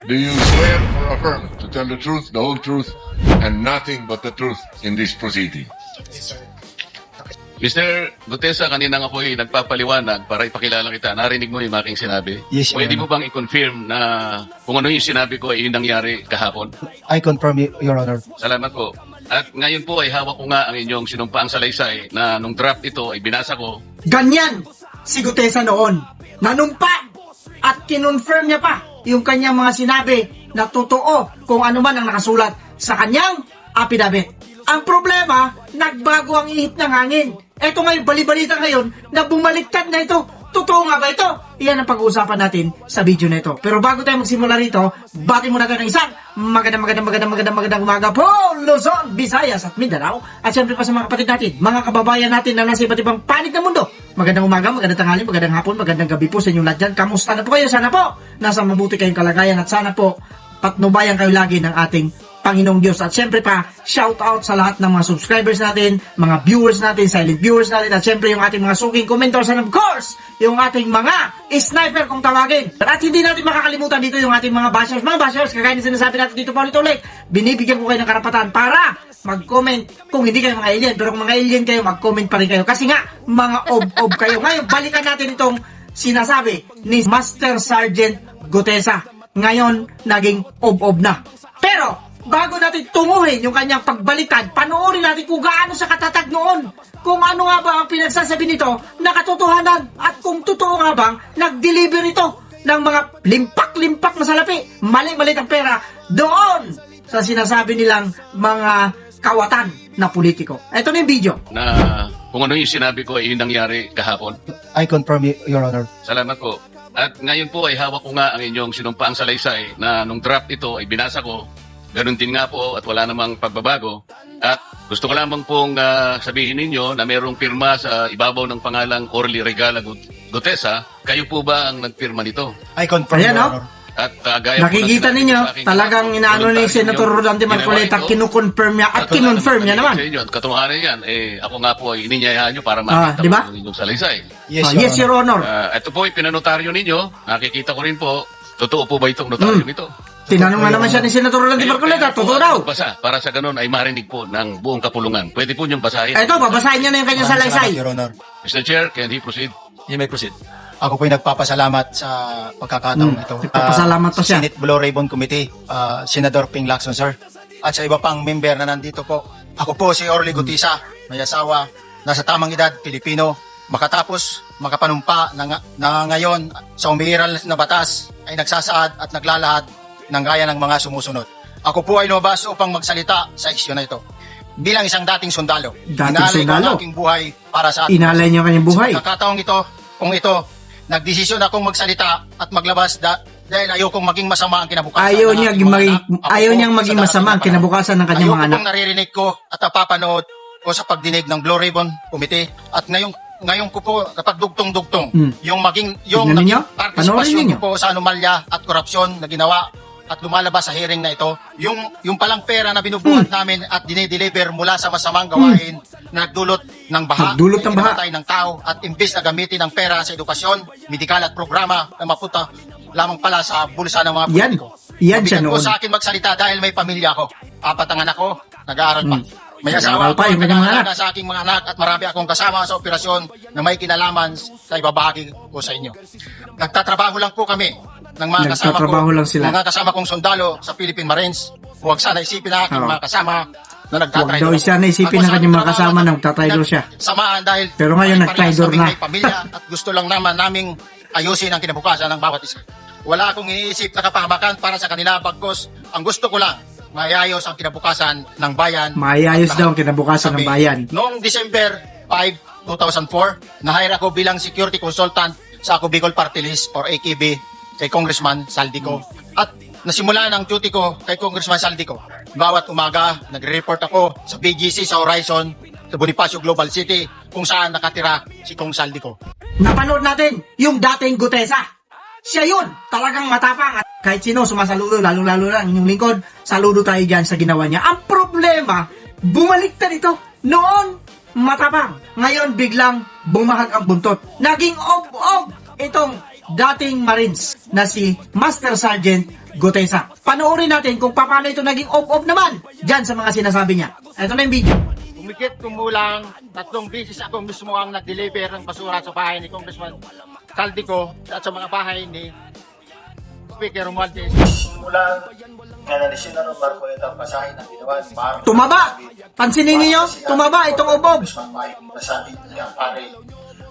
Do you swear or affirm to tell the truth, the whole truth, and nothing but the truth in this proceeding? Mr. Gutesa, kanina nga po nagpapaliwanag para ipakilala kita. Narinig mo yung aking sinabi? Yes, Your Pwede mo Honor. bang i-confirm na kung ano yung sinabi ko ay yung nangyari kahapon? I confirm, Your Honor. Salamat po. At ngayon po ay hawak ko nga ang inyong sinumpaang salaysay na nung draft ito ay binasa ko. Ganyan si Gutesa noon. Nanumpa at kinonfirm niya pa yung kanyang mga sinabi na totoo kung ano man ang nakasulat sa kanyang affidavit. Ang problema, nagbago ang ihip ng hangin. Eto ngayon, balibalita ngayon na bumaliktad na ito. Totoo nga ba ito? Iyan ang pag-uusapan natin sa video na ito. Pero bago tayo magsimula rito, bati muna tayo ng isang magandang umaga po, Luzon, Visayas at Mindanao. At syempre pa sa mga kapatid natin, mga kababayan natin na nasa iba't ibang panig ng mundo. Magandang umaga, magandang tanghali, magandang hapon, magandang gabi po sa inyong lahat dyan. Kamusta na po kayo? Sana po nasa mabuti kayong kalagayan at sana po patnubayan kayo lagi ng ating Panginoong Diyos. At syempre pa, shout out sa lahat ng mga subscribers natin, mga viewers natin, silent viewers natin, at syempre yung ating mga suking commenters, and of course, yung ating mga sniper kung tawagin. At hindi natin makakalimutan dito yung ating mga bashers, kagaya na sinasabi natin dito ulit, binibigyan ko kayo ng karapatan para mag-comment kung hindi kayo mga alien, pero kung mga alien kayo, mag-comment pa rin kayo. Kasi nga, mga ob kayo. Ngayon, balikan natin itong sinasabi ni Master Sergeant Gutesa. Ngayon, naging ob na. Pero, bago natin tunguhin yung kanyang pagbalikan, panoorin natin kung gaano siya katatag noon. Kung ano nga ba ang pinagsasabi nito na katotohanan at kung totoo nga bang nag-deliver ito ng mga limpak-limpak na salapi, mali-mali ang pera doon sa sinasabi nilang mga kawatan na politiko. Ito na yung video. Na kung ano yung sinabi ko ay yung nangyari kahapon. I confirm, Your Honor. Salamat po. At ngayon po ay hawak ko nga ang inyong sinumpaang salaysay na nung draft ito ay binasa ko. Ganun din nga po at wala namang pagbabago. At gusto ko lamang pong sabihin ninyo na mayroong pirma sa ibabaw ng pangalang Orly Regala Gutesa. Kayo po ba ang nagpirma nito? I confirm, Ayan, Your no? Honor. At gaya Nakikita ninyo, talagang inaano ni Senator Rolando Marcoleta, kinukonfirm niya at kinonfirm niya naman. At katunayan yan, ako nga po ay ininyayahan nyo para makita di ba? ko yung inyong salaysay. Yes, Yes, Your Honor. Ito po ay pinanotaryo ninyo. Nakikita ko rin po. Totoo po ba itong notaryo nito? Tinanong na naman siya ni Senator Rolando Marcoleta, totoo daw. Basa, para sa ganun ay marinig po ng buong kapulungan. Pwede po niyong basahin. Ito, babasahin niya na yung kanyang salaysay. Salamat, Your Honor. Mr. Chair, can he proceed? You may proceed. Ako po'y nagpapasalamat sa pagkakataong ito. Nagpapasalamat pa siya. Senate Blue Ribbon Committee, Senador Ping Lacson, sir. At sa iba pang member na nandito po. Ako po si Orly Gutesa, may asawa, nasa tamang edad, Pilipino. Makatapos, makapanumpa na ngayon sa umiiral na batas ay nagsasaad at naglalahad ng gaya ng mga sumusunod. Ako po ay lumabas upang magsalita sa isyu na ito. Bilang isang dating sundalo, Dating inalay ko sundalo? ang aking buhay para sa ating Inalay niya ang kanyang buhay. Sa pagkakataong ito, kung ito, nagdesisyon akong magsalita at maglabas dahil ayokong maging masama ang kinabukasan. Ayaw ng niya aking mga maging, anak. Ako ayaw po, niyang sa maging darating masama na ang panahon, kinabukasan ng kanyang mga ayoko anak. pong naririnig ko at napapanood ko sa pagdinig ng Blue Ribbon Committee at ngayon ko po napagdugtong-dugtong yung Tignan ninyo? partisipasyon Panoorin ninyo. ko po sa anomalya at korupsyon na ginawa at lumalabas sa hearing na ito, yung palang pera na binubuhat namin at dinideliver mula sa masamang gawain na nagdulot ng baha, Nagdulot ng baha. kinamatay ng tao at imbis na gamitin ang pera sa edukasyon, medikal at programa na mapunta lamang pala sa bulsa ng mga Yan. politiko. Yan siya Mabigat po noon. sa akin magsalita dahil may pamilya ako. 4 ang anak ko, nag-aaral pa. May Nag-aaral asawa pa ako, yung kanyang mga nag-aalaga sa aking mga anak at marami akong kasama sa operasyon na may kinalaman sa ibabahagi ko sa inyo. Nagtatrabaho lang po kami ng mga kasama ko, Nagtatrabaho lang sila. mga kasama kong sundalo sa Philippine Marines. Huwag sana isipin na aking Oo. mga kasama na Huwag nagtatraidor. daw siya na isipin Ako ng sa kanyang mga trabaho kasama at na nagtatraidor siya. Samaan dahil Pero ngayon, parehas nagtraidor kaming na. may pamilya at gusto lang naman naming ayusin ang kinabukasan ng bawat isa. Wala akong iniisip na kapahamakan para sa kanila bagkos ang gusto ko lang maayos ang kinabukasan ng bayan. Maayos At daw ang lahat. kinabukasan ng Sabi, bayan. Noong December 5, 2004, na-hire ako bilang security consultant sa Ako Bicol Party List or AKB kay Congressman Saldico. At nasimula ng duty ko kay Congressman Saldico. Bawat umaga, nagre-report ako sa BGC sa Horizon, sa Bonifacio Global City, kung saan nakatira si Kong Saldico. Napanood natin yung dating Gutesa. Siya yun, talagang matapang at kahit sino sumasaludo, lalo-lalo lang yung lingkod, saludo tayo dyan sa ginawa niya. Ang problema, bumaliktad ito. Noon, matapang. Ngayon, biglang bumahag ang buntot. Naging ob-ob itong dating Marines na si Master Sergeant Gutesa. Panoorin natin kung paano ito naging ob-ob naman dyan sa mga sinasabi niya. Ito na yung video. Umikit kumulang 3 beses ako mismo ang nag-deliver ng basura sa bahay ni Congressman Saldico at sa mga bahay ni Speaker Romualdez. Kumulang kanalisin na ng Marcoleta ang pasahin ng ginawa ni Maro. Tumaba! Pansinin niyo, tumaba itong ob-ob. Nasabi niya, pare,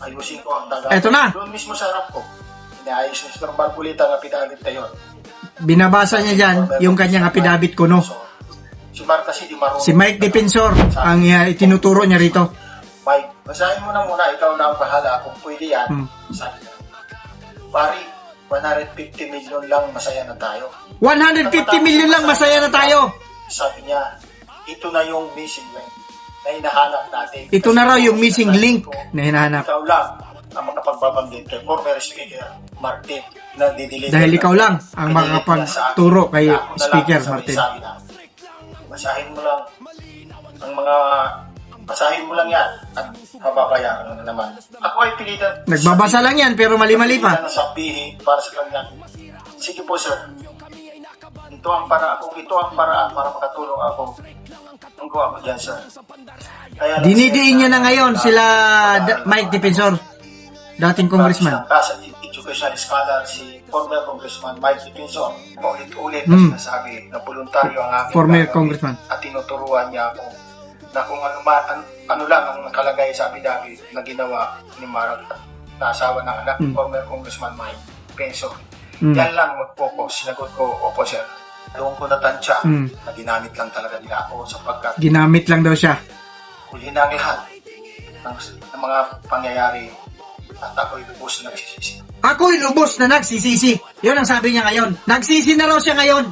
ayusin ko ang taga. Eto na. Doon mismo sa harap ko. Inaayos ni Mr. Marcoleta ang pinagit na yun. Binabasa niya dyan yung kanyang affidavit kuno. Si Mark kasi di marunong. Si Mike Defensor ang itinuturo niya rito. Mike, basahin mo na muna, ikaw na ang bahala kung pwede yan. Sabi niya, pari, 150 million lang masaya na tayo. 150 million lang masaya na tayo. Sabi niya, ito na yung missing link na hinahanap natin. Ito na raw yung missing link na hinahanap. Ikaw lang ang makapagbabanggit kay former Speaker Martin na dideliver. Dahil ikaw lang ang makapagturo kay Speaker Martin. Basahin mo lang ang mga basahin mo lang yan at mababayaran mo na naman. Ako ay pilitan. Nagbabasa lang yan pero mali-mali pa. Pilitan na sabihin para sa kanya. Sige po sir. Ito ang paraan para makatulong ako. Ang gawa ko dyan sir. Kaya lang, Dinidiin niya na ngayon sila Mike Defensor, dating congressman. Sa educational scholar si former congressman Mike Defensor. Paulit-ulit na sinasabi na voluntaryo ang aking Former gagawin congressman. at tinuturuan niya ako na kung ano lang ang nakalagay sa affidavit na ginawa ni Mark na asawa ng anak ni former congressman Mike Defensor. Yan lang mag-focus. Sinagot ko, opo sir. Doon ko natansya na ginamit lang talaga nila ako sapagkat Ginamit lang daw siya. huli na ang lahat ng mga pangyayari at ako'y lubos na nagsisisi. Ako'y lubos na nagsisisi. Yun ang sabi niya ngayon. Nagsisi na raw siya ngayon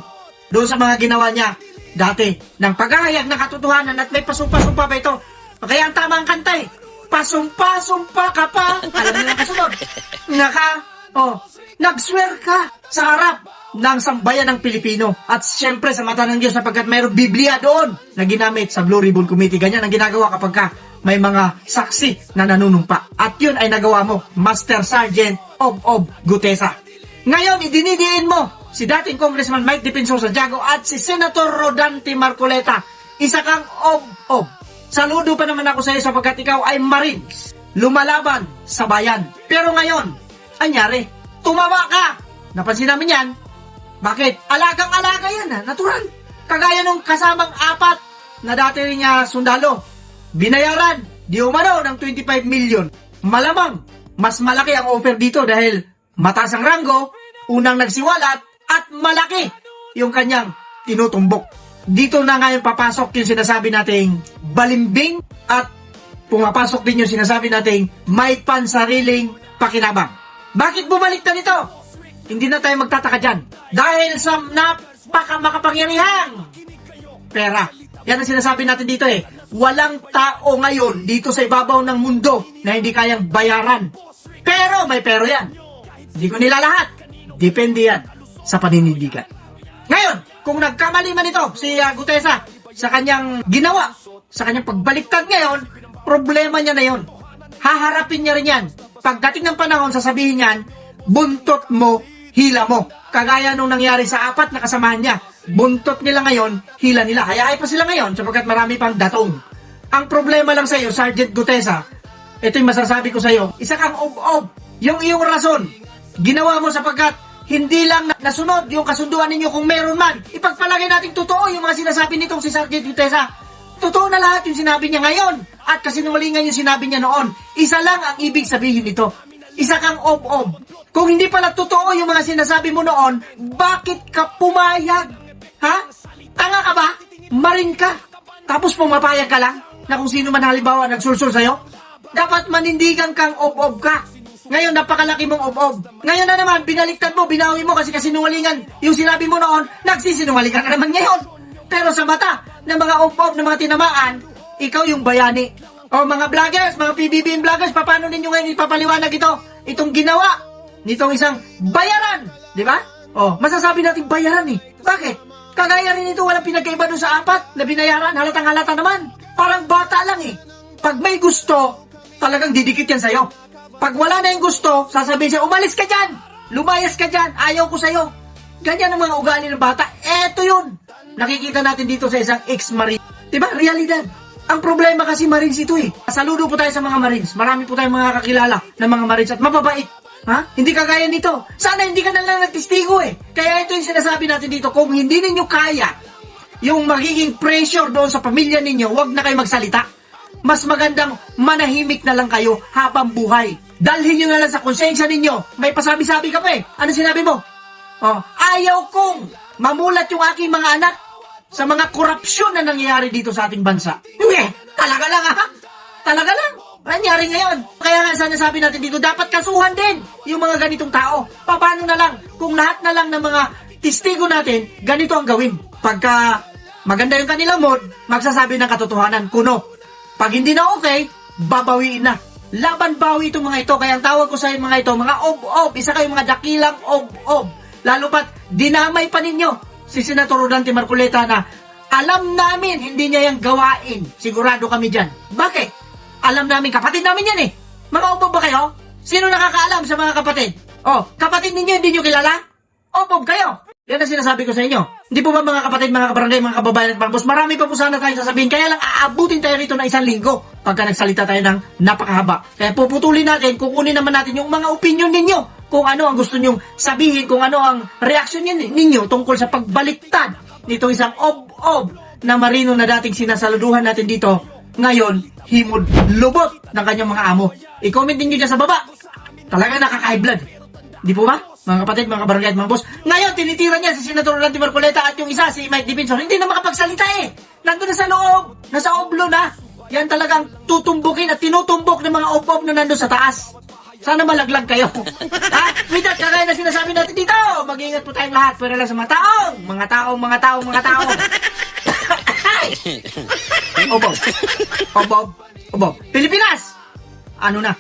doon sa mga ginawa niya dati ng paghahayag ng katotohanan at may pasumpa-sumpa pa ito. Kaya ang tamang kanta eh. Pasumpa-sumpa ka pa. Alam niyo ang kasunod. Nag-swear ka sa harap ng sambayan ng Pilipino. At siyempre sa mata ng Diyos sapagkat mayroong Biblia doon na ginamit sa Blue Ribbon Committee. Ganyan ang ginagawa kapag ka may mga saksi na nanunumpa. At yun ay nagawa mo, Master Sergeant of Gutesa. Ngayon, idinidiin mo si dating Congressman Mike Defensor Santiago at si Senator Rodante Marcoleta. Isa kang of. Saludo pa naman ako sa iyo sapagkat ikaw ay Marines. Lumalaban sa bayan. Pero ngayon, anyari, tumawa ka. Napansin namin yan. Bakit? Alagang-alaga yan, natural. Kagaya nung kasamang 4 na dati rin niya sundalo. Binayaran, di umano ng 25 million. Malamang, mas malaki ang offer dito dahil mataas ang ranggo, unang nagsiwalat, at malaki yung kanyang tinutumbok. Dito na ngayon papasok yung sinasabi nating balimbing at pumapasok din yung sinasabi nating may pansariling pakinabang. Bakit bumalik na nito? Hindi na tayo magtataka dyan. Dahil sa makapangyarihang pera. Yan ang sinasabi natin dito eh. Walang tao ngayon dito sa ibabaw ng mundo na hindi kayang bayaran. Pero may pero yan. Hindi ko nila lahat. Depende yan sa paninindigan. Ngayon, kung nagkamali man ito si Gutesa sa kanyang ginawa, sa kanyang pagbaliktad ngayon, problema niya na yon. Haharapin niya rin yan. Pagdating ng panahon, sasabihin niyan, buntot mo, hila mo. Kagaya nung nangyari sa 4 na kasamahan niya. Buntot nila ngayon, hila nila. Hayaan pa sila ngayon sapagkat marami pang datong. Ang problema lang sa iyo, Sergeant Gutesa, ito yung masasabi ko sa iyo, isa kang ob-ob. Yung iyong rason, ginawa mo sapagkat hindi lang nasunod yung kasunduan ninyo kung meron man. Ipagpalagay natin totoo yung mga sinasabi nitong si Sergeant Gutesa. Totoo na lahat yung sinabi niya ngayon at kasinungalingan yung sinabi niya noon. Isa lang ang ibig sabihin nito. Isa kang ob-ob. Kung hindi pala totoo yung mga sinasabi mo noon, bakit ka pumayag? Ha? Tanga ka ba? Marin ka? Tapos pumapayag ka lang na kung sino man halimbawa nagsulsul sa'yo? Dapat manindigan kang ob-ob ka. Ngayon, napakalaki mong ob-ob. Ngayon na naman, binaliktad mo, binawi mo kasi kasinungalingan yung sinabi mo noon, nagsisinungaling ka na naman ngayon. Pero sa mata ng mga ob-ob, ng mga tinamaan, ikaw yung bayani. O mga vloggers, mga PBBM vloggers, paano ninyo ngayon ipapaliwanag ito? Itong ginawa nitong isang bayaran. Di ba? O, masasabi natin bayaran eh. Bakit? Kagaya rin ito, walang pinagkaiba doon sa 4 na binayaran, halatang-halata naman. Parang bata lang eh. Pag may gusto, talagang didikit yan sa'yo. Pag wala na yung gusto, sasabihin siya, umalis ka dyan, lumayas ka dyan, ayaw ko sa'yo. Ganyan ang mga ugali ng bata. Eto yun. Nakikita natin dito sa isang ex-marine. Diba? Realidad. Ang problema kasi Marines ito eh. Saludo po tayo sa mga Marines. Marami po tayong mga kakilala ng mga Marines at mababait. Ha? Hindi kagaya nito. Sana hindi ka na lang nagtistigo eh. Kaya ito yung sinasabi natin dito. Kung hindi ninyo kaya yung magiging pressure doon sa pamilya ninyo, wag na kayo magsalita. Mas magandang manahimik na lang kayo habang buhay. Dalhin nyo na lang sa konsensya ninyo. May pasabi-sabi ka pa eh. Ano sinabi mo? Oh, ayaw kong mamulat yung aking mga anak sa mga korupsyon na nangyayari dito sa ating bansa. Talaga lang ha? Talaga lang. Nangyari ngayon. Kaya nga sana sabi natin dito, dapat kasuhan din yung mga ganitong tao. Paano na lang kung lahat na lang ng mga testigo natin, ganito ang gawin. Pagka maganda yung kanilang mood, magsasabi ng katotohanan, kuno. Pag hindi na okay, babawiin na. Laban bawi itong mga ito. Kaya ang tawag ko sa mga ito, mga ob-ob. Isa kayong mga dakilang ob-ob. Lalo pat, dinamay pa ninyo si Senator Rodante Marcoleta na alam namin hindi niya yung gawain. Sigurado kami dyan. Bakit? Alam namin, kapatid namin yan eh. Mga obob ba kayo? Sino nakakaalam sa mga kapatid? Oh, kapatid ninyo, hindi nyo kilala? Obob kayo. Yan ang sinasabi ko sa inyo. Hindi po ba mga kapatid, mga kabarangay, mga kababayan at mga boss, marami pa po sana tayong sasabihin. Kaya lang aabutin tayo rito ng 1 linggo pagka nagsalita tayo ng napakahaba. Kaya puputulin natin, kukunin naman natin yung mga opinion ninyo. Kung ano ang gusto nyong sabihin, kung ano ang reaksyon ninyo tungkol sa pagbaliktad nitong isang ob-ob na marino na dating sinasaluduhan natin dito. Ngayon, himod lubot ng kanyang mga amo. I-comment din nyo dyan sa baba. Talaga nakaka-high blood. Di po ba? Mga kapatid, mga kabarangay at mga boss. Ngayon, tinitira niya si Senator Rodante Marcoleta at yung isa, si Mike Defensor. Hindi na makapagsalita eh. Nandun na sa loob. Nasa oblo na. Yan talagang tutumbukin at tinutumbok ng mga ob-ob na nandun sa taas. Sana malaglag kayo. Ha? With that, kagaya na sinasabi natin dito. Mag-iingat po tayong lahat. Pero lang sa mga taong. Obob. Pilipinas! Ano na?